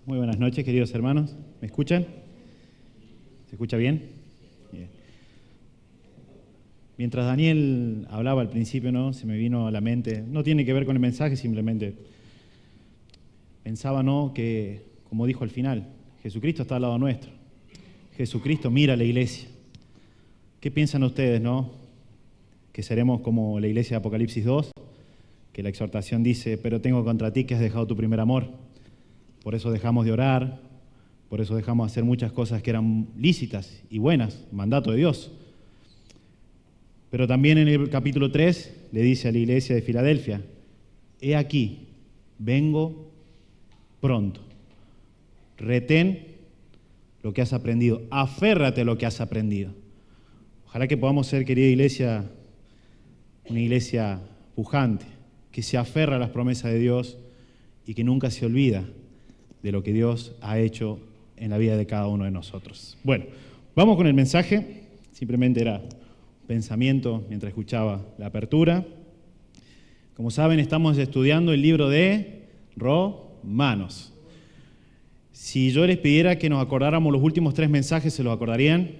Muy buenas noches, queridos hermanos. ¿Me escuchan? ¿Se escucha bien? Bien. Mientras Daniel hablaba al principio, ¿no? Se me vino a la mente, no tiene que ver con el mensaje, simplemente pensaba, ¿no?, que, como dijo al final, Jesucristo está al lado nuestro. Jesucristo mira a la iglesia. ¿Qué piensan ustedes, no? Que seremos como la iglesia de Apocalipsis 2, que la exhortación dice, pero tengo contra ti que has dejado tu primer amor. Por eso dejamos de orar, por eso dejamos de hacer muchas cosas que eran lícitas y buenas, mandato de Dios. Pero también en el capítulo 3 le dice a la iglesia de Filadelfia, he aquí, vengo pronto. Retén lo que has aprendido, aférrate a lo que has aprendido. Ojalá que podamos ser, querida iglesia, una iglesia pujante, que se aferra a las promesas de Dios y que nunca se olvida de lo que Dios ha hecho en la vida de cada uno de nosotros. Bueno, vamos con el mensaje. Simplemente era un pensamiento mientras escuchaba la apertura. Como saben, estamos estudiando el libro de Romanos. Si yo les pidiera que nos acordáramos los últimos 3 mensajes, ¿se los acordarían?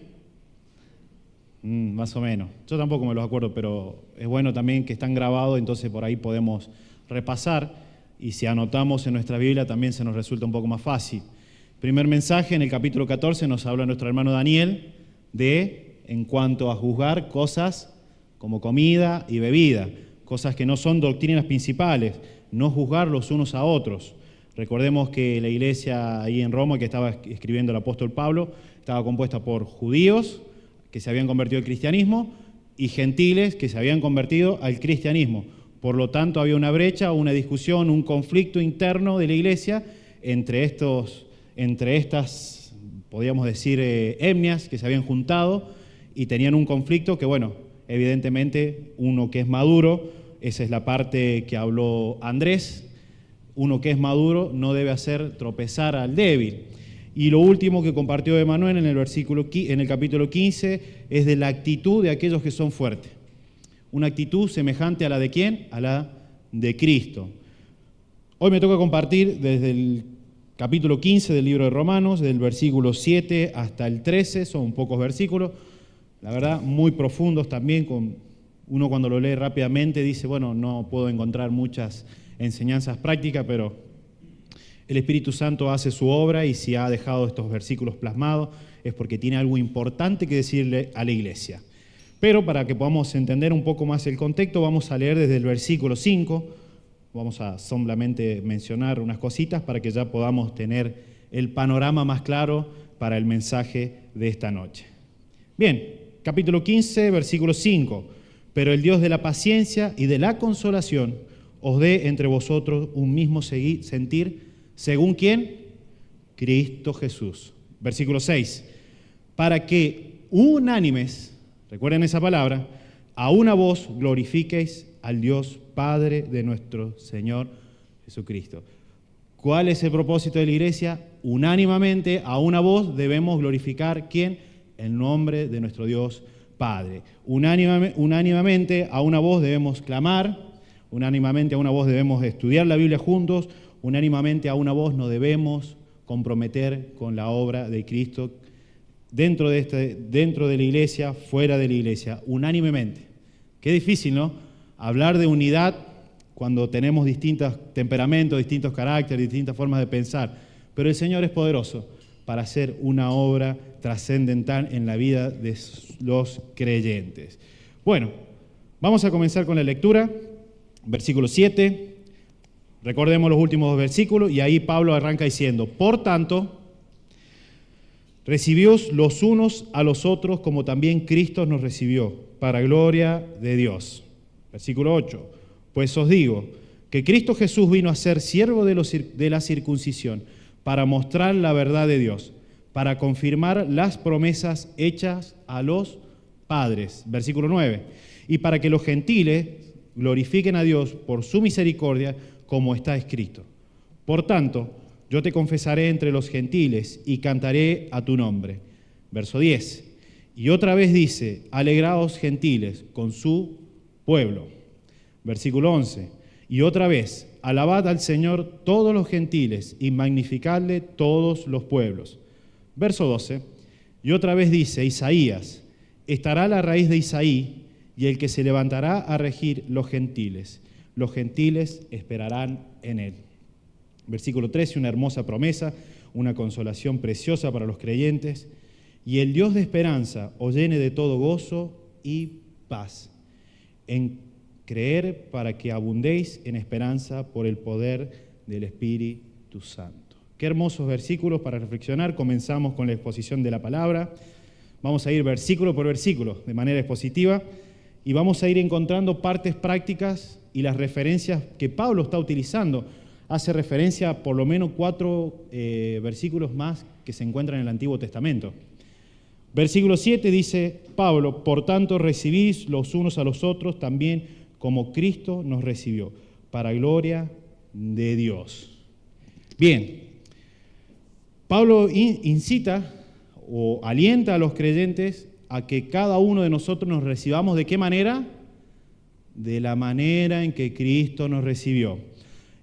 Más o menos. Yo tampoco me los acuerdo, pero es bueno también que están grabados, entonces por ahí podemos repasar. Y si anotamos en nuestra Biblia también se nos resulta un poco más fácil. Primer mensaje, en el capítulo 14, nos habla nuestro hermano Daniel en cuanto a juzgar cosas como comida y bebida, cosas que no son doctrinas principales, no juzgar los unos a otros. Recordemos que la iglesia ahí en Roma, que estaba escribiendo el apóstol Pablo, estaba compuesta por judíos que se habían convertido al cristianismo y gentiles que se habían convertido al cristianismo. Por lo tanto, había una brecha, una discusión, un conflicto interno de la iglesia entre estas, podríamos decir, etnias que se habían juntado y tenían un conflicto que, bueno, evidentemente, uno que es maduro, esa es la parte que habló Andrés, uno que es maduro no debe hacer tropezar al débil. Y lo último que compartió Emanuel en el capítulo 15 es de la actitud de aquellos que son fuertes. Una actitud semejante a la de ¿quién? A la de Cristo. Hoy me toca compartir desde el capítulo 15 del libro de Romanos, del versículo 7 hasta el 13, son pocos versículos, la verdad muy profundos también, uno cuando lo lee rápidamente dice, bueno, no puedo encontrar muchas enseñanzas prácticas, pero el Espíritu Santo hace su obra y si ha dejado estos versículos plasmados es porque tiene algo importante que decirle a la iglesia. Pero para que podamos entender un poco más el contexto, vamos a leer desde el versículo 5, vamos a solamente mencionar unas cositas para que ya podamos tener el panorama más claro para el mensaje de esta noche. Bien, capítulo 15, versículo 5. Pero el Dios de la paciencia y de la consolación os dé entre vosotros un mismo sentir, ¿según quién? Cristo Jesús. Versículo 6. Para que unánimes, recuerden esa palabra, a una voz glorifiquéis al Dios Padre de nuestro Señor Jesucristo. ¿Cuál es el propósito de la iglesia? Unánimemente, a una voz debemos glorificar, ¿quién? El nombre de nuestro Dios Padre. Unánimemente, a una voz debemos clamar, unánimemente a una voz debemos estudiar la Biblia juntos, unánimemente a una voz nos debemos comprometer con la obra de Cristo dentro de la iglesia, fuera de la iglesia, unánimemente. Qué difícil, ¿no? Hablar de unidad cuando tenemos distintos temperamentos, distintos caracteres, distintas formas de pensar. Pero el Señor es poderoso para hacer una obra trascendental en la vida de los creyentes. Bueno, vamos a comenzar con la lectura. Versículo 7. Recordemos los últimos 2 versículos y ahí Pablo arranca diciendo, por tanto, recibíos los unos a los otros como también Cristo nos recibió, para gloria de Dios. Versículo 8. Pues os digo que Cristo Jesús vino a ser siervo de la circuncisión para mostrar la verdad de Dios, para confirmar las promesas hechas a los padres. Versículo 9. Y para que los gentiles glorifiquen a Dios por su misericordia, como está escrito. Por tanto, yo te confesaré entre los gentiles y cantaré a tu nombre. Verso 10. Y otra vez dice, alegraos gentiles con su pueblo. Versículo 11. Y otra vez, alabad al Señor todos los gentiles y magnificadle todos los pueblos. Verso 12, y otra vez dice Isaías, estará la raíz de Isaí y el que se levantará a regir los gentiles esperarán en él. Versículo 13, una hermosa promesa, una consolación preciosa para los creyentes. Y el Dios de esperanza os llene de todo gozo y paz, en creer para que abundéis en esperanza por el poder del Espíritu Santo. Qué hermosos versículos para reflexionar. Comenzamos con la exposición de la palabra. Vamos a ir versículo por versículo de manera expositiva y vamos a ir encontrando partes prácticas y las referencias que Pablo está utilizando. Hace referencia a por lo menos 4 versículos más que se encuentran en el Antiguo Testamento. Versículo 7 dice Pablo, por tanto recibís los unos a los otros también como Cristo nos recibió, para gloria de Dios. Bien, Pablo incita o alienta a los creyentes a que cada uno de nosotros nos recibamos ¿de qué manera? De la manera en que Cristo nos recibió.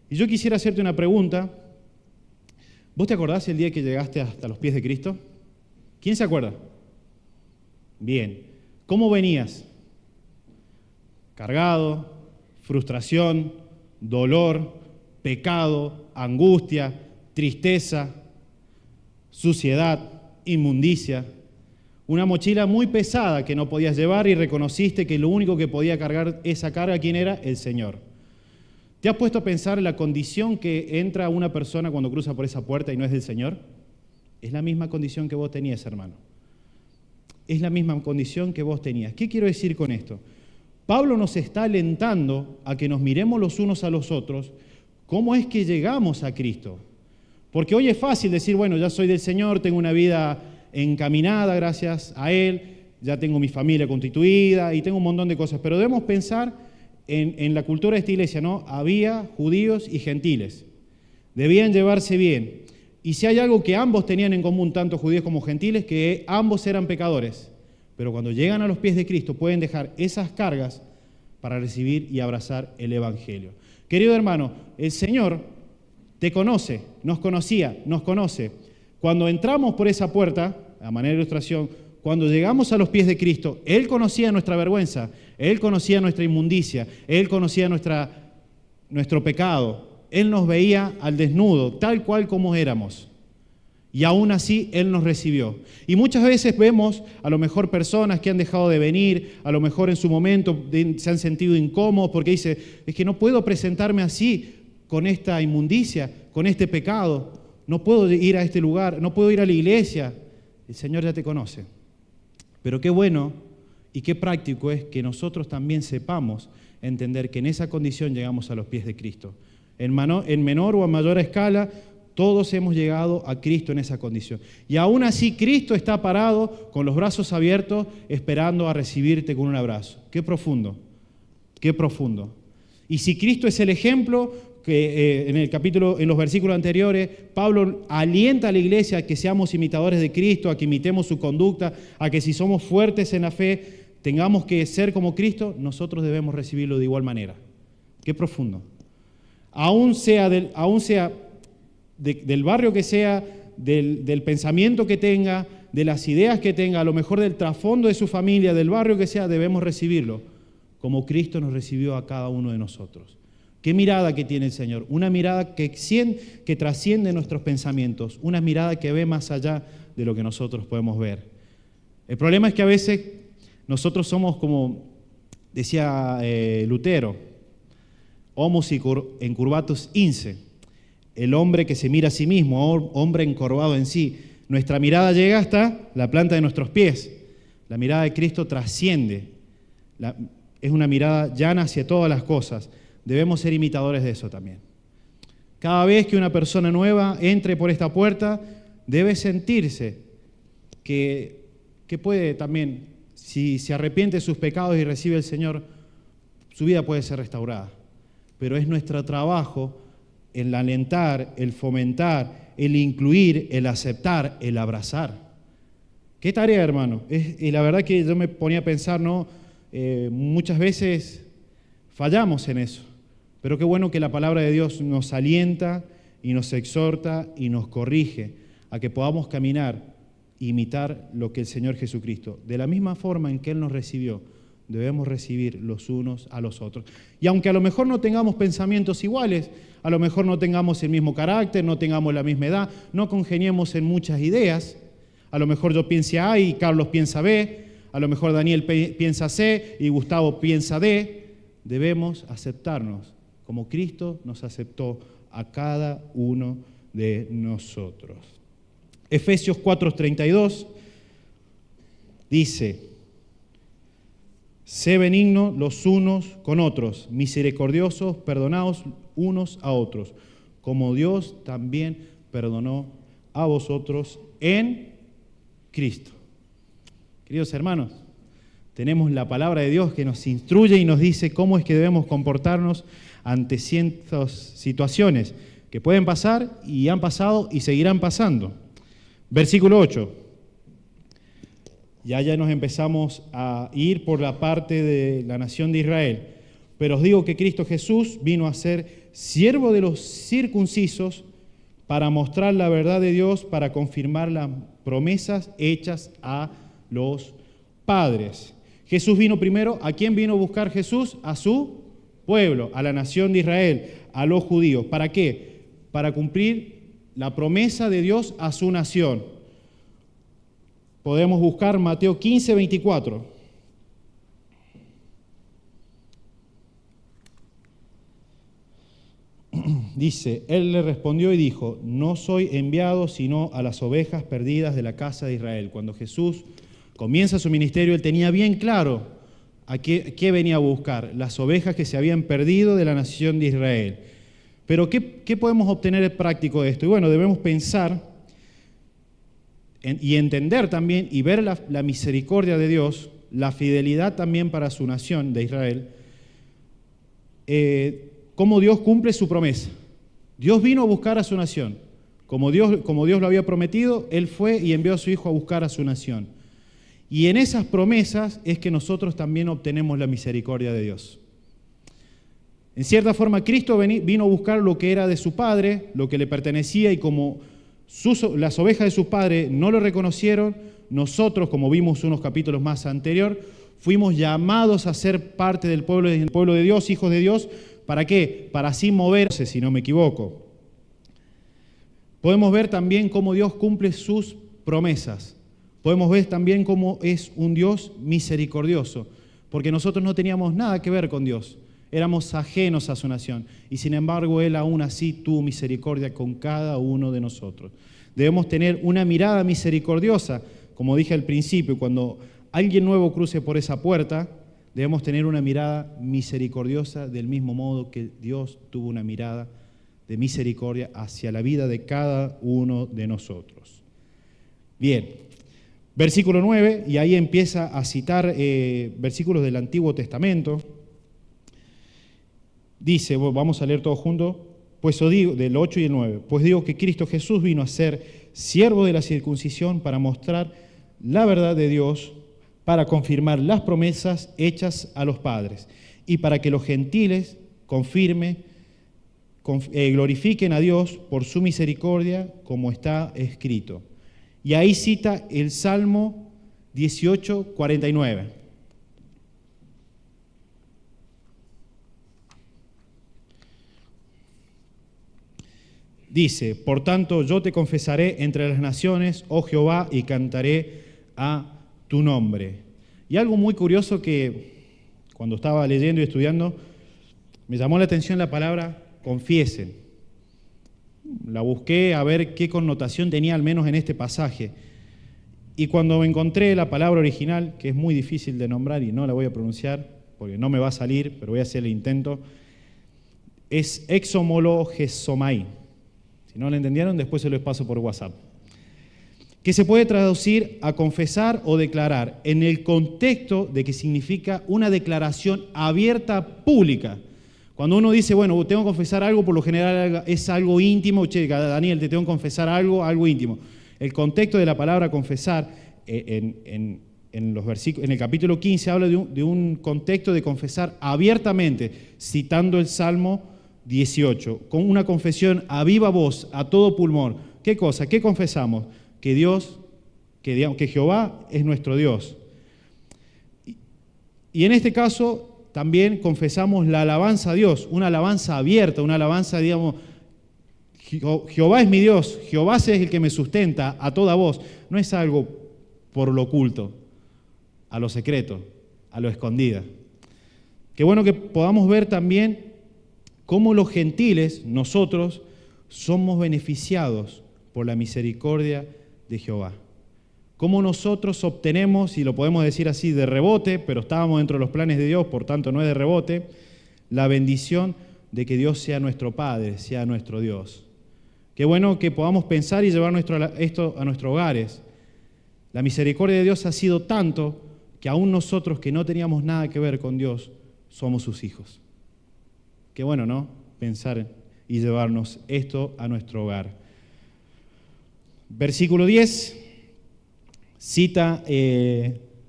Y yo quisiera hacerte una pregunta. ¿Vos te acordás el día que llegaste hasta los pies de Cristo? ¿Quién se acuerda? Bien. ¿Cómo venías? Cargado, frustración, dolor, pecado, angustia, tristeza, suciedad, inmundicia. Una mochila muy pesada que no podías llevar y reconociste que lo único que podía cargar esa carga, ¿quién era? El Señor. ¿Te has puesto a pensar en la condición que entra una persona cuando cruza por esa puerta y no es del Señor? Es la misma condición que vos tenías, hermano. Es la misma condición que vos tenías. ¿Qué quiero decir con esto? Pablo nos está alentando a que nos miremos los unos a los otros cómo es que llegamos a Cristo. Porque hoy es fácil decir, bueno, ya soy del Señor, tengo una vida encaminada gracias a Él, ya tengo mi familia constituida y tengo un montón de cosas. Pero debemos pensar en la cultura de esta iglesia, ¿no? Había judíos y gentiles. Debían llevarse bien. Y si hay algo que ambos tenían en común, tanto judíos como gentiles, que ambos eran pecadores. Pero cuando llegan a los pies de Cristo pueden dejar esas cargas para recibir y abrazar el Evangelio. Querido hermano, el Señor te conoce, nos conocía, nos conoce. Cuando entramos por esa puerta, a manera de ilustración, cuando llegamos a los pies de Cristo, Él conocía nuestra vergüenza, Él conocía nuestra inmundicia, Él conocía nuestro pecado, Él nos veía al desnudo, tal cual como éramos. Y aún así Él nos recibió. Y muchas veces vemos a lo mejor personas que han dejado de venir, a lo mejor en su momento se han sentido incómodos porque dice, es que no puedo presentarme así con esta inmundicia, con este pecado, no puedo ir a este lugar, no puedo ir a la iglesia. El Señor ya te conoce. Pero qué bueno y qué práctico es que nosotros también sepamos entender que en esa condición llegamos a los pies de Cristo. En menor o a mayor escala, todos hemos llegado a Cristo en esa condición. Y aún así Cristo está parado con los brazos abiertos esperando a recibirte con un abrazo. Qué profundo, qué profundo. Y si Cristo es el ejemplo, que en los versículos anteriores, Pablo alienta a la iglesia a que seamos imitadores de Cristo, a que imitemos su conducta, a que si somos fuertes en la fe, tengamos que ser como Cristo, nosotros debemos recibirlo de igual manera. Qué profundo. Aún sea del barrio que sea, del pensamiento que tenga, de las ideas que tenga, a lo mejor del trasfondo de su familia, del barrio que sea, debemos recibirlo como Cristo nos recibió a cada uno de nosotros. ¿Qué mirada que tiene el Señor? Una mirada que trasciende nuestros pensamientos, una mirada que ve más allá de lo que nosotros podemos ver. El problema es que a veces nosotros somos como decía Lutero, homus incurvatus inse, el hombre que se mira a sí mismo, hombre encorvado en sí. Nuestra mirada llega hasta la planta de nuestros pies. La mirada de Cristo trasciende, es una mirada llana hacia todas las cosas. Debemos ser imitadores de eso también. Cada vez que una persona nueva entre por esta puerta, debe sentirse que puede también, si se arrepiente de sus pecados y recibe al Señor, su vida puede ser restaurada. Pero es nuestro trabajo el alentar, el fomentar, el incluir, el aceptar, el abrazar. ¿Qué tarea, hermano? Y la verdad que yo me ponía a pensar, ¿no? Muchas veces fallamos en eso. Pero qué bueno que la palabra de Dios nos alienta y nos exhorta y nos corrige a que podamos caminar e imitar lo que el Señor Jesucristo, de la misma forma en que Él nos recibió, debemos recibir los unos a los otros. Y aunque a lo mejor no tengamos pensamientos iguales, a lo mejor no tengamos el mismo carácter, no tengamos la misma edad, no congeniemos en muchas ideas, a lo mejor yo piense A y Carlos piensa B, a lo mejor Daniel piensa C y Gustavo piensa D, debemos aceptarnos como Cristo nos aceptó a cada uno de nosotros. Efesios 4:32 dice: sé benignos los unos con otros, misericordiosos, perdonaos unos a otros, como Dios también perdonó a vosotros en Cristo. Queridos hermanos, tenemos la palabra de Dios que nos instruye y nos dice cómo es que debemos comportarnos ante ciertas situaciones que pueden pasar y han pasado y seguirán pasando. Versículo 8. Ya nos empezamos a ir por la parte de la nación de Israel. Pero os digo que Cristo Jesús vino a ser siervo de los circuncisos para mostrar la verdad de Dios, para confirmar las promesas hechas a los padres. Jesús vino primero. ¿A quién vino a buscar Jesús? A su pueblo, a la nación de Israel, a los judíos. ¿Para qué? Para cumplir la promesa de Dios a su nación. Podemos buscar Mateo 15:24. Dice, Él le respondió y dijo, no soy enviado sino a las ovejas perdidas de la casa de Israel. Cuando Jesús comienza su ministerio, Él tenía bien claro a qué venía a buscar, las ovejas que se habían perdido de la nación de Israel. Pero ¿qué podemos obtener en práctico de esto? Y bueno, debemos pensar y entender también y ver la misericordia de Dios, la fidelidad también para su nación de Israel, cómo Dios cumple su promesa. Dios vino a buscar a su nación. Como Dios lo había prometido, Él fue y envió a su Hijo a buscar a su nación. Y en esas promesas es que nosotros también obtenemos la misericordia de Dios. En cierta forma, Cristo vino a buscar lo que era de su Padre, lo que le pertenecía, y como las ovejas de su Padre no lo reconocieron, nosotros, como vimos unos capítulos más anterior, fuimos llamados a ser parte del pueblo de Dios, hijos de Dios. ¿Para qué? Para así moverse, si no me equivoco. Podemos ver también cómo Dios cumple sus promesas. Podemos ver también cómo es un Dios misericordioso, porque nosotros no teníamos nada que ver con Dios. Éramos ajenos a su nación y sin embargo Él aún así tuvo misericordia con cada uno de nosotros. Debemos tener una mirada misericordiosa, como dije al principio, cuando alguien nuevo cruce por esa puerta, debemos tener una mirada misericordiosa del mismo modo que Dios tuvo una mirada de misericordia hacia la vida de cada uno de nosotros. Bien, versículo 9, y ahí empieza a citar versículos del Antiguo Testamento. Dice, vamos a leer todos juntos, pues os digo, del 8 y el 9, pues digo que Cristo Jesús vino a ser siervo de la circuncisión para mostrar la verdad de Dios, para confirmar las promesas hechas a los padres y para que los gentiles glorifiquen a Dios por su misericordia, como está escrito. Y ahí cita el Salmo 18:49. Dice, por tanto yo te confesaré entre las naciones, oh Jehová, y cantaré a tu nombre. Y algo muy curioso que cuando estaba leyendo y estudiando, me llamó la atención la palabra confiesen. La busqué a ver qué connotación tenía al menos en este pasaje. Y cuando encontré la palabra original, que es muy difícil de nombrar y no la voy a pronunciar porque no me va a salir, pero voy a hacer el intento, es exomologesomai. Si no lo entendieron, después se los paso por WhatsApp. Que se puede traducir a confesar o declarar, en el contexto de que significa una declaración abierta pública. Cuando uno dice, bueno, tengo que confesar algo, por lo general es algo íntimo. Che, Daniel, te tengo que confesar algo íntimo. El contexto de la palabra confesar en en el capítulo 15 habla de un contexto de confesar abiertamente, citando el Salmo 18, con una confesión a viva voz, a todo pulmón. ¿Qué cosa? ¿Qué confesamos? Que Jehová es nuestro Dios. Y en este caso también confesamos la alabanza a Dios, una alabanza abierta, una alabanza, digamos, Jehová es mi Dios, Jehová es el que me sustenta a toda voz. No es algo por lo oculto, a lo secreto, a lo escondida. Qué bueno que podamos ver también cómo los gentiles, nosotros, somos beneficiados por la misericordia de Jehová. Cómo nosotros obtenemos, y lo podemos decir así de rebote, pero estábamos dentro de los planes de Dios, por tanto no es de rebote, la bendición de que Dios sea nuestro Padre, sea nuestro Dios. Qué bueno que podamos pensar y llevar esto a nuestros hogares. La misericordia de Dios ha sido tanto que aún nosotros que no teníamos nada que ver con Dios, somos sus hijos. Qué bueno, ¿no? Pensar y llevarnos esto a nuestro hogar. Versículo 10 cita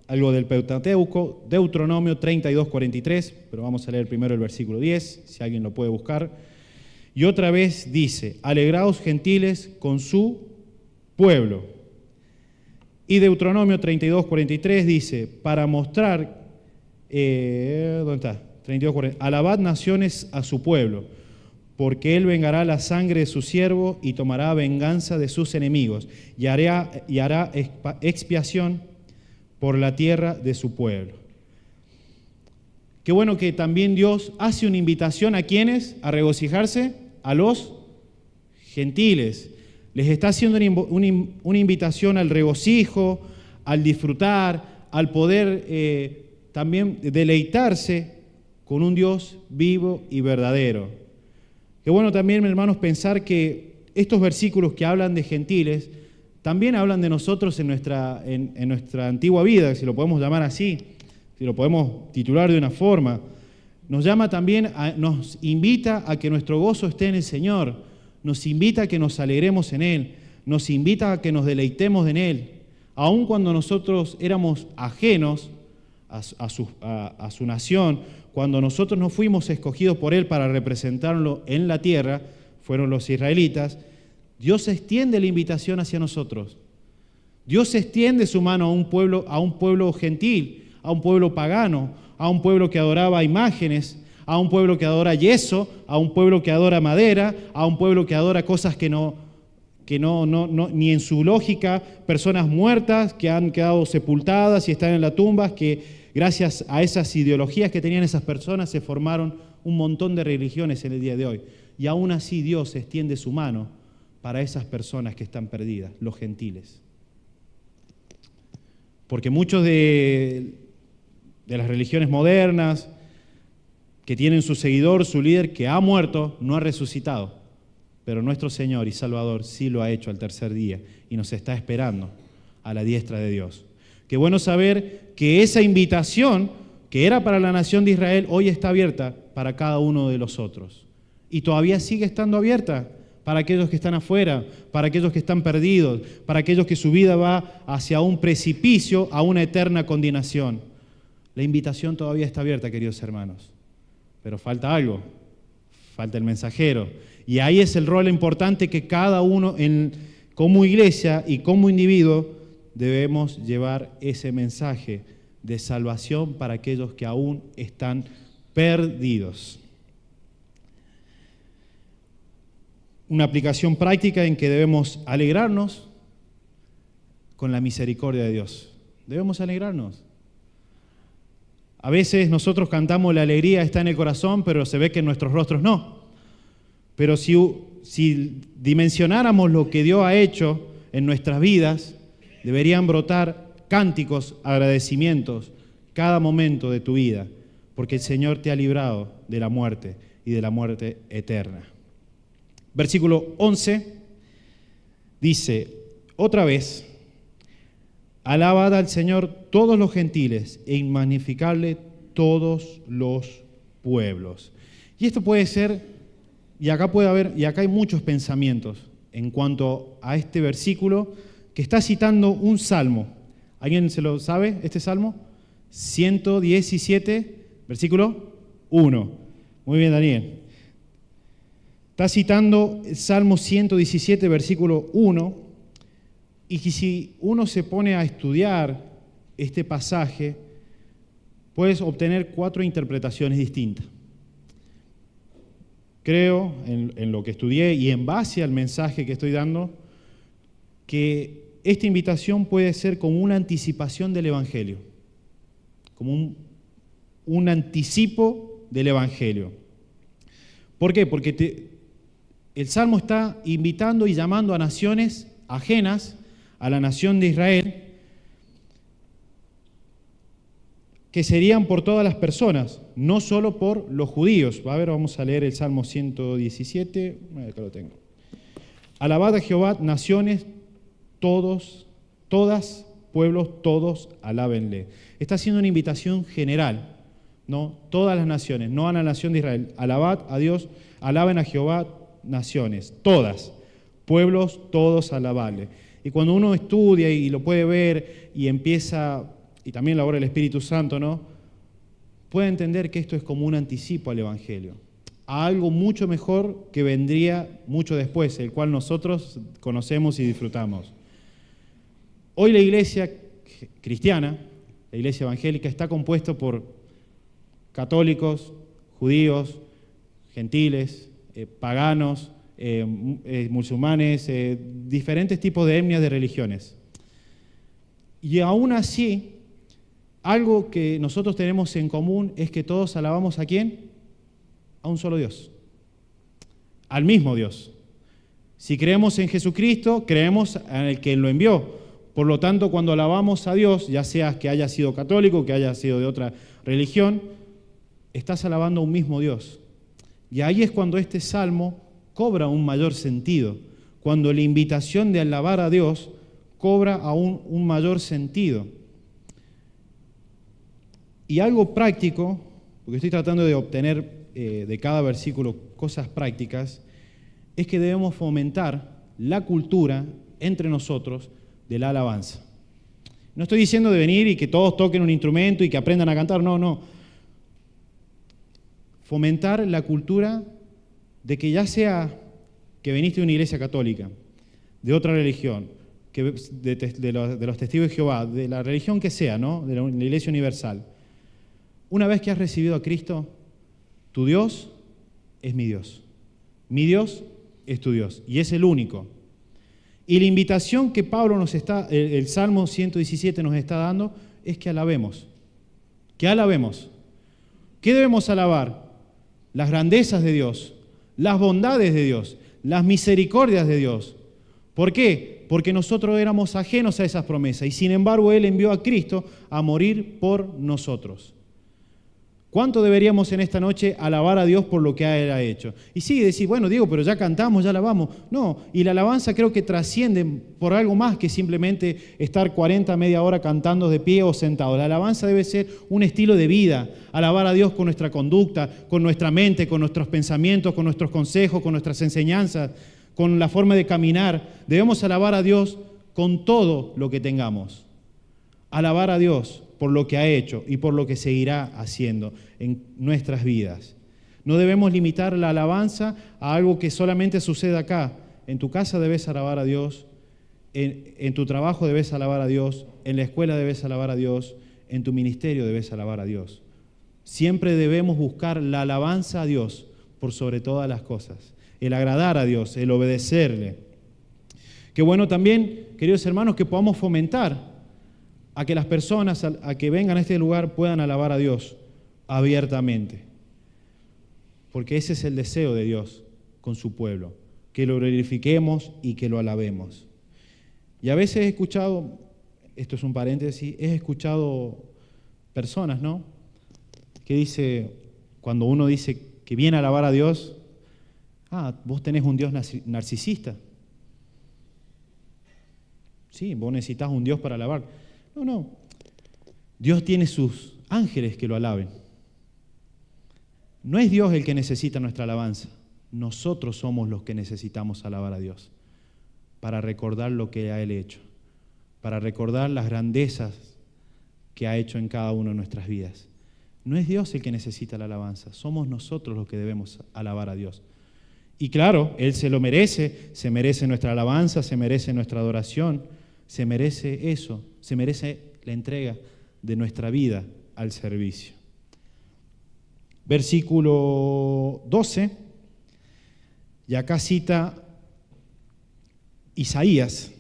algo del Pentateuco, Deuteronomio 32:43, pero vamos a leer primero el versículo 10, si alguien lo puede buscar. Y otra vez dice, alegraos gentiles con su pueblo. Y Deuteronomio 32:43 dice, para mostrar, ¿dónde está? 32:40, alabad naciones a su pueblo, porque él vengará la sangre de su siervo y tomará venganza de sus enemigos, y hará expiación por la tierra de su pueblo. Qué bueno que también Dios hace una invitación a quienes, a regocijarse, a los gentiles. Les está haciendo una invitación al regocijo, al disfrutar, al poder también deleitarse con un Dios vivo y verdadero. Qué bueno también, hermanos, pensar que estos versículos que hablan de gentiles también hablan de nosotros en nuestra antigua vida, si lo podemos llamar así, si lo podemos titular de una forma. Nos llama también, nos invita a que nuestro gozo esté en el Señor, nos invita a que nos alegremos en Él, nos invita a que nos deleitemos en Él, aun cuando nosotros éramos ajenos a su nación, cuando nosotros no fuimos escogidos por Él para representarlo en la tierra, fueron los israelitas. Dios extiende la invitación hacia nosotros. Dios extiende su mano a un pueblo gentil, a un pueblo pagano, a un pueblo que adoraba imágenes, a un pueblo que adora yeso, a un pueblo que adora madera, a un pueblo que adora cosas que no, ni en su lógica, personas muertas que han quedado sepultadas y están en las tumbas, que gracias a esas ideologías que tenían esas personas se formaron un montón de religiones en el día de hoy. Y aún así Dios extiende su mano para esas personas que están perdidas, los gentiles. Porque muchos de las religiones modernas que tienen su seguidor, su líder, que ha muerto, no ha resucitado. Pero nuestro Señor y Salvador sí lo ha hecho al tercer día y nos está esperando a la diestra de Dios. Qué bueno saber que esa invitación que era para la nación de Israel hoy está abierta para cada uno de los otros. Y todavía sigue estando abierta para aquellos que están afuera, para aquellos que están perdidos, para aquellos que su vida va hacia un precipicio, a una eterna condenación. La invitación todavía está abierta, queridos hermanos. Pero falta algo, falta el mensajero. Y ahí es el rol importante que cada uno como iglesia y como individuo debemos llevar ese mensaje de salvación para aquellos que aún están perdidos. Una aplicación práctica en que debemos alegrarnos con la misericordia de Dios. Debemos alegrarnos. A veces nosotros cantamos la alegría está en el corazón, pero se ve que en nuestros rostros no. Pero si dimensionáramos lo que Dios ha hecho en nuestras vidas, deberían brotar cánticos, agradecimientos, cada momento de tu vida, porque el Señor te ha librado de la muerte y de la muerte eterna. Versículo 11 dice, otra vez, alabad al Señor todos los gentiles e magnificadle todos los pueblos. Y esto puede ser, y acá hay muchos pensamientos en cuanto a este versículo que está citando un salmo. ¿Alguien se lo sabe, este salmo? 117, versículo 1. Muy bien, Daniel. Está citando el Salmo 117, versículo 1, y que si uno se pone a estudiar este pasaje, puedes obtener 4 interpretaciones distintas. Creo, en lo que estudié y en base al mensaje que estoy dando, que esta invitación puede ser como una anticipación del Evangelio, como un anticipo del Evangelio. ¿Por qué? Porque el Salmo está invitando y llamando a naciones ajenas a la nación de Israel, que serían por todas las personas, no solo por los judíos. A ver, vamos a leer el Salmo 117, acá lo tengo. Alabad a Jehová, naciones, todas, pueblos, todos, alábenle. Está haciendo una invitación general, ¿no? Todas las naciones, no a la nación de Israel. Alabad a Dios, alaben a Jehová, naciones, todas, pueblos, todos, alabadle. Y cuando uno estudia y lo puede ver y empieza, y también la obra del Espíritu Santo, ¿no? Puede entender que esto es como un anticipo al Evangelio, a algo mucho mejor que vendría mucho después, el cual nosotros conocemos y disfrutamos. Hoy la iglesia cristiana, la iglesia evangélica, está compuesta por católicos, judíos, gentiles, paganos, musulmanes, diferentes tipos de etnias de religiones. Y aún así, algo que nosotros tenemos en común es que todos alabamos ¿a quién? A un solo Dios, al mismo Dios. Si creemos en Jesucristo, creemos en el que lo envió. Por lo tanto, cuando alabamos a Dios, ya sea que haya sido católico, que haya sido de otra religión, estás alabando a un mismo Dios. Y ahí es cuando este salmo cobra un mayor sentido, cuando la invitación de alabar a Dios cobra aún un mayor sentido. Y algo práctico, porque estoy tratando de obtener de cada versículo cosas prácticas, es que debemos fomentar la cultura entre nosotros de la alabanza. No estoy diciendo de venir y que todos toquen un instrumento y que aprendan a cantar, no. Fomentar la cultura de que ya sea que viniste de una iglesia católica, de otra religión, de los testigos de Jehová, de la religión que sea, ¿no? De la iglesia universal. Una vez que has recibido a Cristo, tu Dios es mi Dios es tu Dios, y es el único. Y la invitación que Pablo el Salmo 117 nos está dando, es que alabemos. ¿Qué alabemos? ¿Qué debemos alabar? Las grandezas de Dios, las bondades de Dios, las misericordias de Dios. ¿Por qué? Porque nosotros éramos ajenos a esas promesas y sin embargo Él envió a Cristo a morir por nosotros. ¿Cuánto deberíamos en esta noche alabar a Dios por lo que Él ha hecho? Y sí, decir, bueno, Diego, pero ya cantamos, ya alabamos. No, y la alabanza creo que trasciende por algo más que simplemente estar 40, media hora cantando de pie o sentado. La alabanza debe ser un estilo de vida, alabar a Dios con nuestra conducta, con nuestra mente, con nuestros pensamientos, con nuestros consejos, con nuestras enseñanzas, con la forma de caminar. Debemos alabar a Dios con todo lo que tengamos. Alabar a Dios por lo que ha hecho y por lo que seguirá haciendo en nuestras vidas. No debemos limitar la alabanza a algo que solamente sucede acá. En tu casa debes alabar a Dios, en tu trabajo debes alabar a Dios, en la escuela debes alabar a Dios, en tu ministerio debes alabar a Dios. Siempre debemos buscar la alabanza a Dios por sobre todas las cosas, el agradar a Dios, el obedecerle. Qué bueno también, queridos hermanos, que podamos fomentar a que las personas a que vengan a este lugar puedan alabar a Dios abiertamente. Porque ese es el deseo de Dios con su pueblo, que lo glorifiquemos y que lo alabemos. Y a veces he escuchado, esto es un paréntesis, he escuchado personas, ¿no? Que dice, cuando uno dice que viene a alabar a Dios, vos tenés un Dios narcisista. Sí, vos necesitas un Dios para alabar. No. Dios tiene sus ángeles que lo alaben. No es Dios el que necesita nuestra alabanza. Nosotros somos los que necesitamos alabar a Dios para recordar lo que ha Él hecho, para recordar las grandezas que ha hecho en cada una de nuestras vidas. No es Dios el que necesita la alabanza, somos nosotros los que debemos alabar a Dios. Y claro, Él se lo merece, se merece nuestra alabanza, se merece nuestra adoración, se merece eso, se merece la entrega de nuestra vida al servicio. Versículo 12, y acá cita Isaías,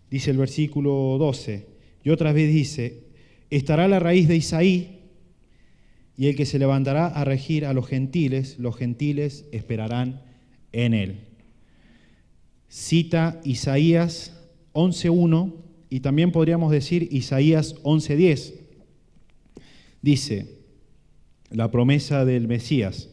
dice el versículo 12, y otra vez dice, estará la raíz de Isaí, y el que se levantará a regir a los gentiles esperarán en él. Cita Isaías 11.1 y también podríamos decir Isaías 11.10. Dice, la promesa del Mesías,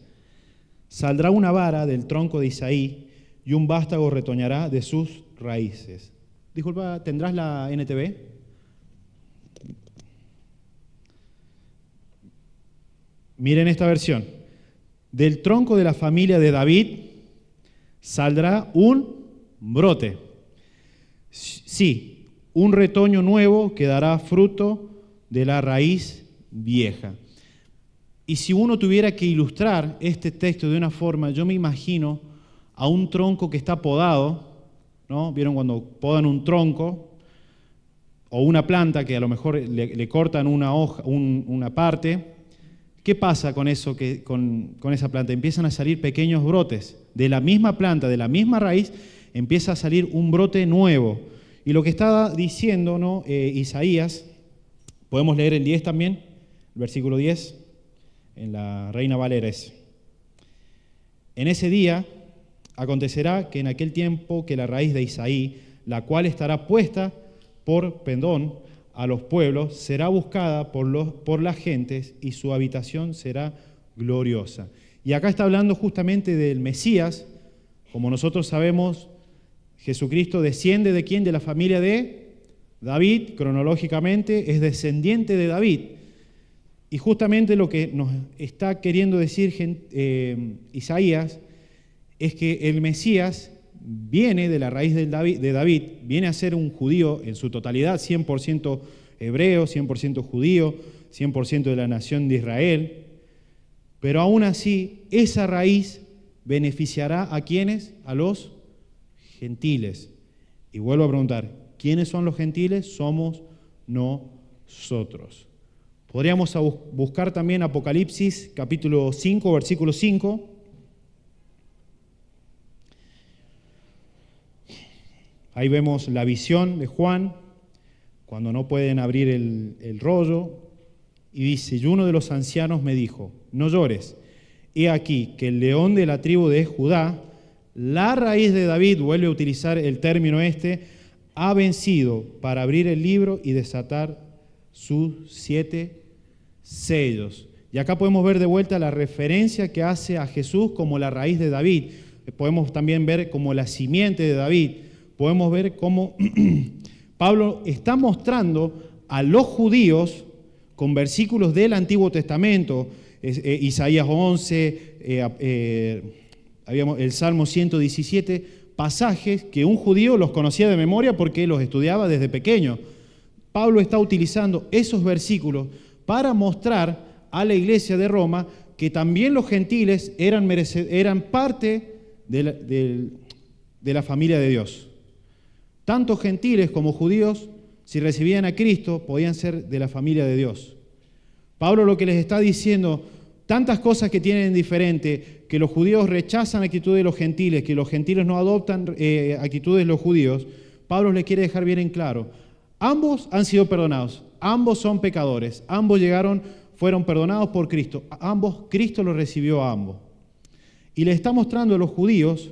saldrá una vara del tronco de Isaí y un vástago retoñará de sus raíces. Disculpa, ¿tendrás la NTV? Miren esta versión. Del tronco de la familia de David saldrá un brote. Sí, un retoño nuevo que dará fruto de la raíz vieja. Y si uno tuviera que ilustrar este texto de una forma, yo me imagino a un tronco que está podado, ¿no? ¿Vieron cuando podan un tronco? O una planta que a lo mejor le cortan una hoja, una parte. ¿Qué pasa con eso, con esa planta? Empiezan a salir pequeños brotes. De la misma planta, de la misma raíz, empieza a salir un brote nuevo. Y lo que está diciendo, ¿no? Isaías, podemos leer el 10 también, el versículo 10, en la Reina Valera es. En ese día acontecerá que en aquel tiempo que la raíz de Isaí, la cual estará puesta por pendón a los pueblos, será buscada por las gentes y su habitación será gloriosa. Y acá está hablando justamente del Mesías. Como nosotros sabemos, Jesucristo desciende ¿de quién? De la familia de David, cronológicamente es descendiente de David. Y justamente lo que nos está queriendo decir Isaías es que el Mesías viene de la raíz de David, viene a ser un judío en su totalidad, 100% hebreo, 100% judío, 100% de la nación de Israel, pero aún así esa raíz beneficiará a ¿quiénes? A los gentiles. Y vuelvo a preguntar, ¿quiénes son los gentiles? Somos nosotros. Podríamos buscar también Apocalipsis capítulo 5, versículo 5. Ahí vemos la visión de Juan, cuando no pueden abrir el rollo, y dice, y uno de los ancianos me dijo, no llores, he aquí que el león de la tribu de Judá, la raíz de David, vuelve a utilizar el término ha vencido para abrir el libro y desatar sus 7 sellos. Y acá podemos ver de vuelta la referencia que hace a Jesús como la raíz de David. Podemos también ver como la simiente de David. Podemos ver cómo Pablo está mostrando a los judíos con versículos del Antiguo Testamento, Isaías 11, el Salmo 117, pasajes que un judío los conocía de memoria porque los estudiaba desde pequeño. Pablo está utilizando esos versículos para mostrar a la iglesia de Roma que también los gentiles eran parte de la familia de Dios. Tanto gentiles como judíos, si recibían a Cristo, podían ser de la familia de Dios. Pablo lo que les está diciendo, tantas cosas que tienen diferente, que los judíos rechazan actitudes de los gentiles, que los gentiles no adoptan actitudes de los judíos, Pablo les quiere dejar bien en claro. Ambos han sido perdonados, ambos son pecadores, ambos fueron perdonados por Cristo, Cristo los recibió a ambos. Y le está mostrando a los judíos,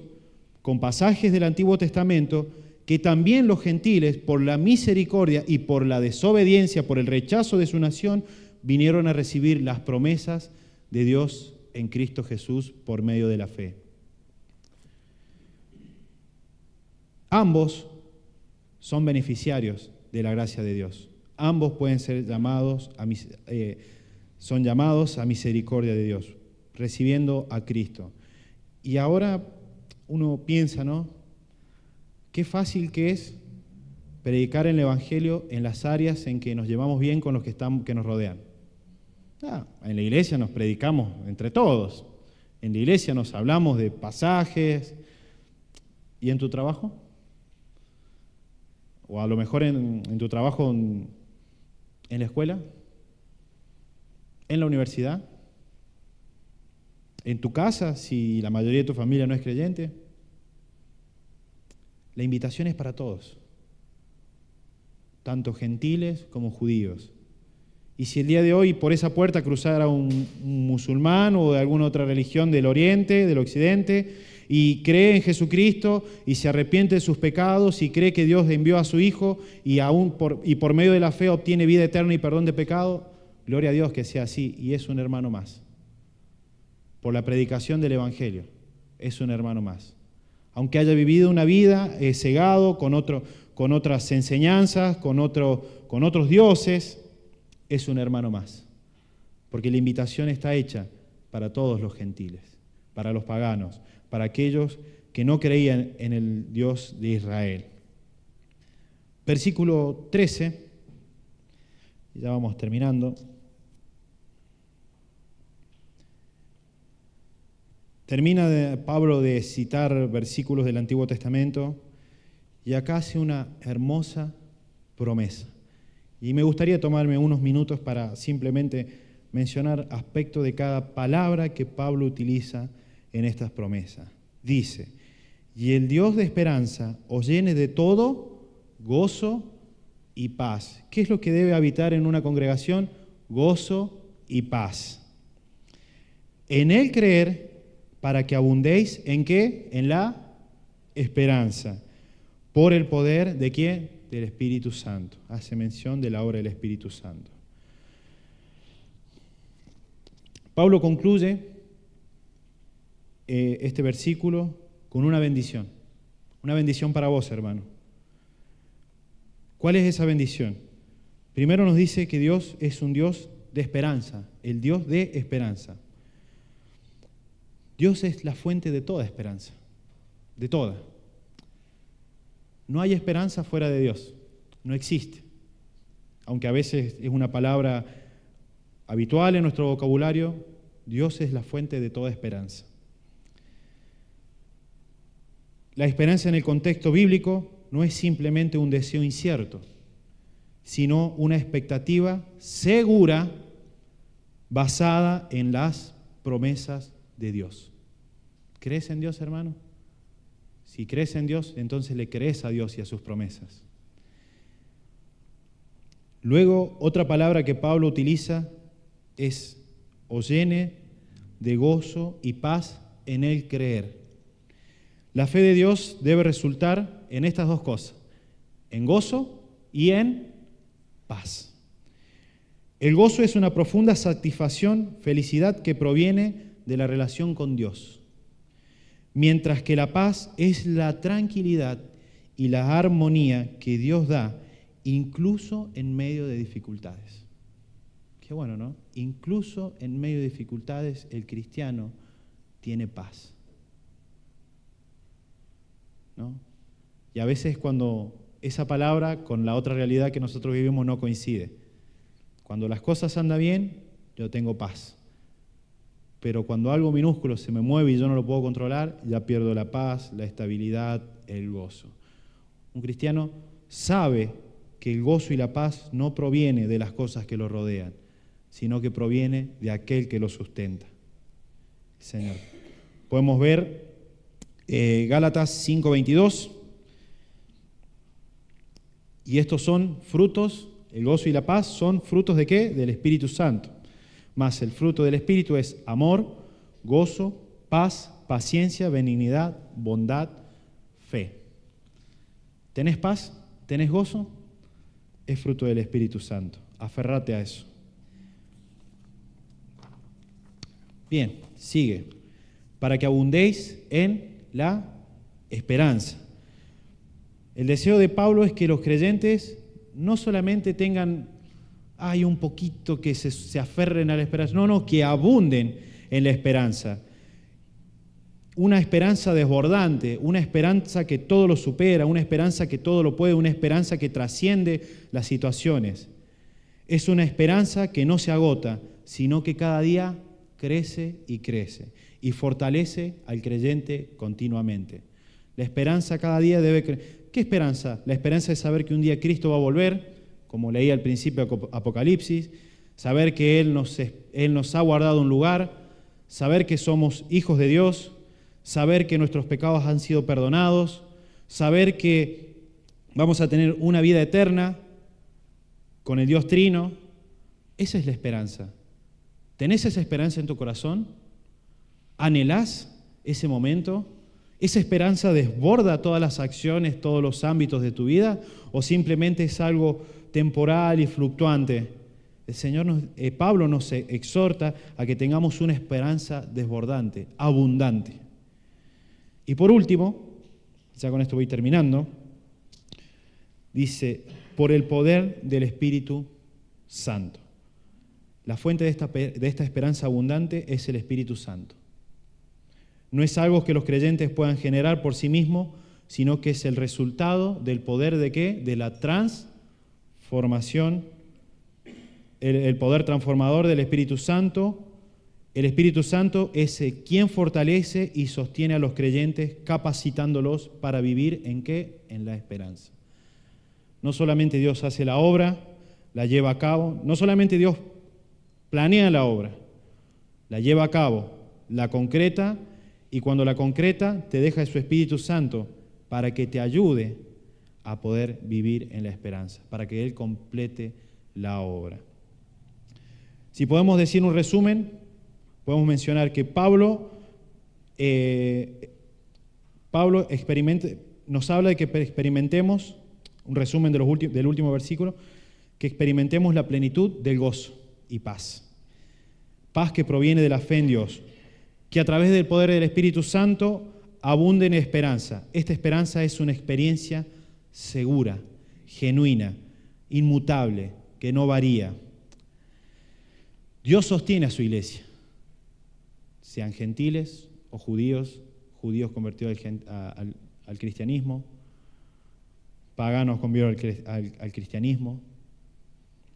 con pasajes del Antiguo Testamento, que también los gentiles, por la misericordia y por la desobediencia, por el rechazo de su nación, vinieron a recibir las promesas de Dios en Cristo Jesús por medio de la fe. Ambos son beneficiarios de la gracia de Dios. Ambos pueden ser son llamados a misericordia de Dios, recibiendo a Cristo. Y ahora uno piensa, ¿no? Qué fácil que es predicar el Evangelio en las áreas en que nos llevamos bien con los que nos rodean. En la iglesia nos predicamos entre todos. En la iglesia nos hablamos de pasajes. ¿Y en tu trabajo? O a lo mejor en tu trabajo en la escuela, en la universidad, en tu casa, si la mayoría de tu familia no es creyente. La invitación es para todos, tanto gentiles como judíos. Y si el día de hoy por esa puerta cruzara un musulmán o de alguna otra religión del oriente, del occidente, y cree en Jesucristo y se arrepiente de sus pecados y cree que Dios envió a su Hijo y por medio de la fe obtiene vida eterna y perdón de pecado, gloria a Dios que sea así, y es un hermano más. Por la predicación del Evangelio, es un hermano más. Aunque haya vivido una vida cegado con otras enseñanzas, con otros dioses, es un hermano más. Porque la invitación está hecha para todos los gentiles, para los paganos, para aquellos que no creían en el Dios de Israel. Versículo 13, ya vamos terminando. Termina Pablo de citar versículos del Antiguo Testamento y acá hace una hermosa promesa. Y me gustaría tomarme unos minutos para simplemente mencionar aspectos de cada palabra que Pablo utiliza en estas promesas. Dice, y el Dios de esperanza os llene de todo gozo y paz. ¿Qué es lo que debe habitar en una congregación? Gozo y paz. En Él creer para que abundéis, ¿en qué? En la esperanza. Por el poder, ¿de quién? Del Espíritu Santo. Hace mención de la obra del Espíritu Santo. Pablo concluye este versículo con una bendición para vos, hermano. ¿Cuál es esa bendición? Primero nos dice que Dios es un Dios de esperanza, el Dios de esperanza. Dios es la fuente de toda esperanza, de toda. No hay esperanza fuera de Dios, no existe. Aunque a veces es una palabra habitual en nuestro vocabulario, Dios es la fuente de toda esperanza. La esperanza en el contexto bíblico no es simplemente un deseo incierto, sino una expectativa segura basada en las promesas de Dios. ¿Crees en Dios, hermano? Si crees en Dios, entonces le crees a Dios y a sus promesas. Luego, otra palabra que Pablo utiliza es os llene de gozo y paz en el creer. La fe de Dios debe resultar en estas dos cosas, en gozo y en paz. El gozo es una profunda satisfacción, felicidad que proviene de la relación con Dios, mientras que la paz es la tranquilidad y la armonía que Dios da incluso en medio de dificultades. Qué bueno, ¿no? Incluso en medio de dificultades el cristiano tiene paz, ¿no? Y a veces cuando esa palabra con la otra realidad que nosotros vivimos no coincide. Cuando las cosas andan bien, yo tengo paz. Pero cuando algo minúsculo se me mueve y yo no lo puedo controlar, ya pierdo la paz, la estabilidad, el gozo. Un cristiano sabe que el gozo y la paz no proviene de las cosas que lo rodean, sino que proviene de aquel que lo sustenta, Señor. Podemos ver Gálatas 5:22, y estos son frutos, el gozo y la paz son frutos ¿de qué? Del Espíritu Santo. Más el fruto del Espíritu es amor, gozo, paz, paciencia, benignidad, bondad, fe. ¿Tenés paz? ¿Tenés gozo? Es fruto del Espíritu Santo. Aferrate a eso. Bien, sigue. Para que abundéis en la esperanza. El deseo de Pablo es que los creyentes no solamente tengan un poquito que se aferren a la esperanza, no, que abunden en la esperanza. una esperanza desbordante, una esperanza que todo lo supera, una esperanza que todo lo puede, una esperanza que trasciende las situaciones. Es una esperanza que no se agota, sino que cada día crece y crece y fortalece al creyente continuamente. La esperanza cada día debe crecer. ¿Qué esperanza? La esperanza es saber que un día Cristo va a volver, como leí al principio de Apocalipsis, saber que Él nos ha guardado un lugar, saber que somos hijos de Dios, saber que nuestros pecados han sido perdonados, saber que vamos a tener una vida eterna con el Dios Trino. Esa es la esperanza. ¿Tenés esa esperanza en tu corazón? ¿Anhelás ese momento? ¿Esa esperanza desborda todas las acciones, todos los ámbitos de tu vida? ¿O simplemente es algo temporal y fluctuante? Pablo nos exhorta a que tengamos una esperanza desbordante, abundante. Y por último, ya con esto voy terminando, dice, por el poder del Espíritu Santo. La fuente de esta esperanza abundante es el Espíritu Santo. No es algo que los creyentes puedan generar por sí mismos, sino que es el resultado del poder ¿de qué? De la transformación, el poder transformador del Espíritu Santo. El Espíritu Santo es quien fortalece y sostiene a los creyentes, capacitándolos para vivir ¿en qué? En la esperanza. No solamente Dios hace la obra, la lleva a cabo, no solamente Dios planea la obra, la lleva a cabo, la concreta, y cuando la concreta te deja su Espíritu Santo para que te ayude a poder vivir en la esperanza, para que Él complete la obra. Si podemos decir un resumen, podemos mencionar que Pablo nos habla de que experimentemos, un resumen del último versículo, que experimentemos la plenitud del gozo y paz. Paz que proviene de la fe en Dios, que a través del poder del Espíritu Santo abunde en esperanza. Esta esperanza es una experiencia segura, genuina, inmutable, que no varía. Dios sostiene a su iglesia, sean gentiles o judíos convertidos al cristianismo, paganos convertidos al cristianismo,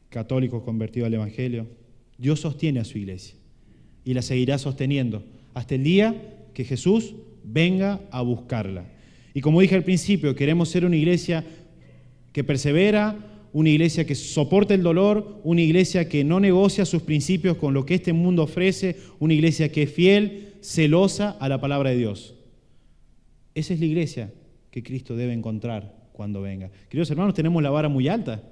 católicos convertidos al evangelio. Dios sostiene a su iglesia y la seguirá sosteniendo hasta el día que Jesús venga a buscarla. Y como dije al principio, queremos ser una iglesia que persevera, una iglesia que soporta el dolor, una iglesia que no negocia sus principios con lo que este mundo ofrece, una iglesia que es fiel, celosa a la palabra de Dios. Esa es la iglesia que Cristo debe encontrar cuando venga. Queridos hermanos, tenemos la vara muy alta.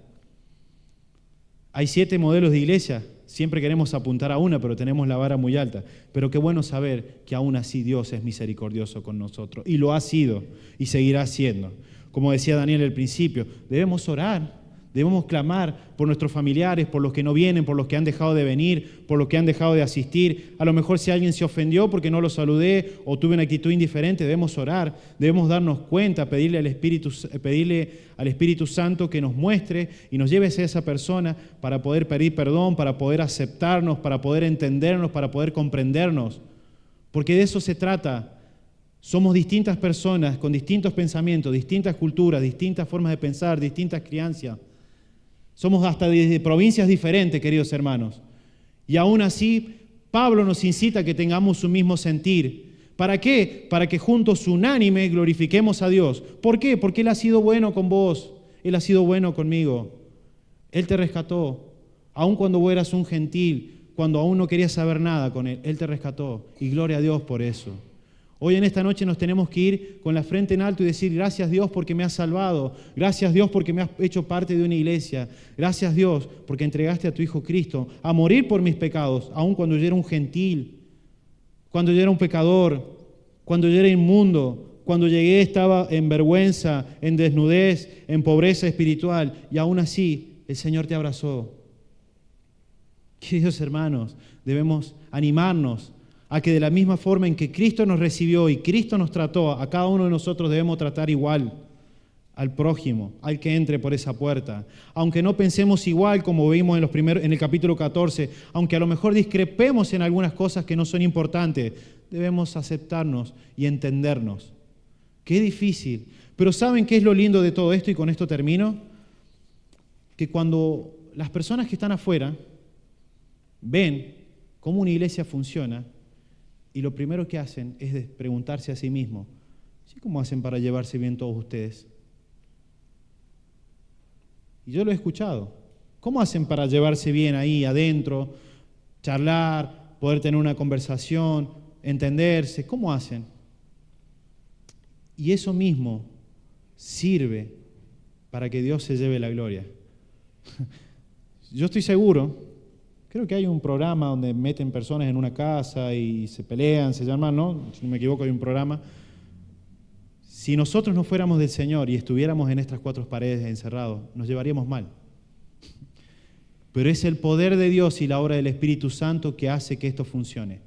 Hay 7 modelos de iglesia. Siempre queremos apuntar a una, pero tenemos la vara muy alta. Pero qué bueno saber que aún así Dios es misericordioso con nosotros. Y lo ha sido y seguirá siendo. Como decía Daniel al principio, debemos orar, debemos clamar por nuestros familiares, por los que no vienen, por los que han dejado de venir, por los que han dejado de asistir. A lo mejor si alguien se ofendió porque no lo saludé o tuve una actitud indiferente, debemos orar, debemos darnos cuenta, pedirle al Espíritu Santo que nos muestre y nos lleve hacia esa persona para poder pedir perdón, para poder aceptarnos, para poder entendernos, para poder comprendernos. Porque de eso se trata. Somos distintas personas con distintos pensamientos, distintas culturas, distintas formas de pensar, distintas crianzas. Somos hasta de provincias diferentes, queridos hermanos. Y aún así, Pablo nos incita a que tengamos un mismo sentir. ¿Para qué? Para que juntos, unánime, glorifiquemos a Dios. ¿Por qué? Porque Él ha sido bueno con vos. Él ha sido bueno conmigo. Él te rescató. Aun cuando vos eras un gentil, cuando aún no querías saber nada con Él, Él te rescató. Y gloria a Dios por eso. Hoy en esta noche nos tenemos que ir con la frente en alto y decir, gracias Dios porque me has salvado, gracias Dios porque me has hecho parte de una iglesia, gracias Dios porque entregaste a tu Hijo Cristo a morir por mis pecados, aun cuando yo era un gentil, cuando yo era un pecador, cuando yo era inmundo, cuando llegué estaba en vergüenza, en desnudez, en pobreza espiritual, y aún así el Señor te abrazó. Queridos hermanos, debemos animarnos a que de la misma forma en que Cristo nos recibió y Cristo nos trató, a cada uno de nosotros debemos tratar igual al prójimo, al que entre por esa puerta. Aunque no pensemos igual como vimos en el capítulo 14, aunque a lo mejor discrepemos en algunas cosas que no son importantes, debemos aceptarnos y entendernos. Qué difícil. Pero ¿saben qué es lo lindo de todo esto? Y con esto termino. Que cuando las personas que están afuera ven cómo una iglesia funciona, y lo primero que hacen es preguntarse a sí mismos, ¿sí, cómo hacen para llevarse bien todos ustedes? Y yo lo he escuchado. ¿Cómo hacen para llevarse bien ahí adentro, charlar, poder tener una conversación, entenderse? ¿Cómo hacen? Y eso mismo sirve para que Dios se lleve la gloria. Yo estoy seguro, creo que hay un programa donde meten personas en una casa y se pelean, se llama, ¿no? Si no me equivoco, hay un programa. Si nosotros no fuéramos del Señor y estuviéramos en estas cuatro paredes encerrados, nos llevaríamos mal. Pero es el poder de Dios y la obra del Espíritu Santo que hace que esto funcione.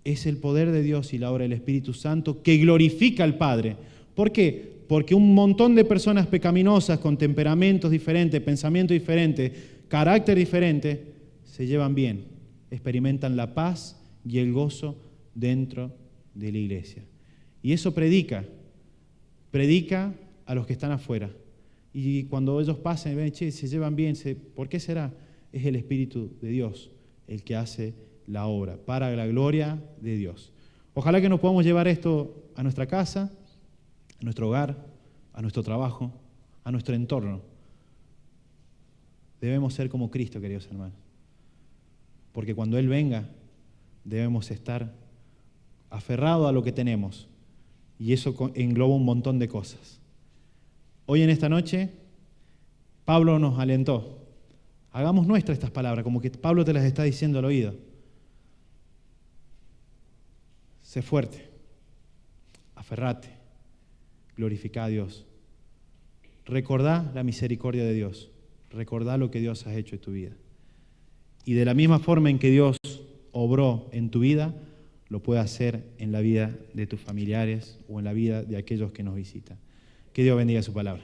Es el poder de Dios y la obra del Espíritu Santo que glorifica al Padre. ¿Por qué? Porque un montón de personas pecaminosas con temperamentos diferentes, pensamientos diferentes, carácter diferente, se llevan bien, experimentan la paz y el gozo dentro de la iglesia. Y eso predica a los que están afuera. Y cuando ellos pasan y ven, che, se llevan bien, ¿por qué será? Es el Espíritu de Dios el que hace la obra, para la gloria de Dios. Ojalá que nos podamos llevar esto a nuestra casa, a nuestro hogar, a nuestro trabajo, a nuestro entorno. Debemos ser como Cristo, queridos hermanos. Porque cuando Él venga, debemos estar aferrados a lo que tenemos. Y eso engloba un montón de cosas. Hoy en esta noche, Pablo nos alentó. Hagamos nuestras estas palabras, como que Pablo te las está diciendo al oído. Sé fuerte, aferrate, glorifica a Dios. Recordá la misericordia de Dios, recordá lo que Dios ha hecho en tu vida. Y de la misma forma en que Dios obró en tu vida, lo puede hacer en la vida de tus familiares o en la vida de aquellos que nos visitan. Que Dios bendiga su palabra.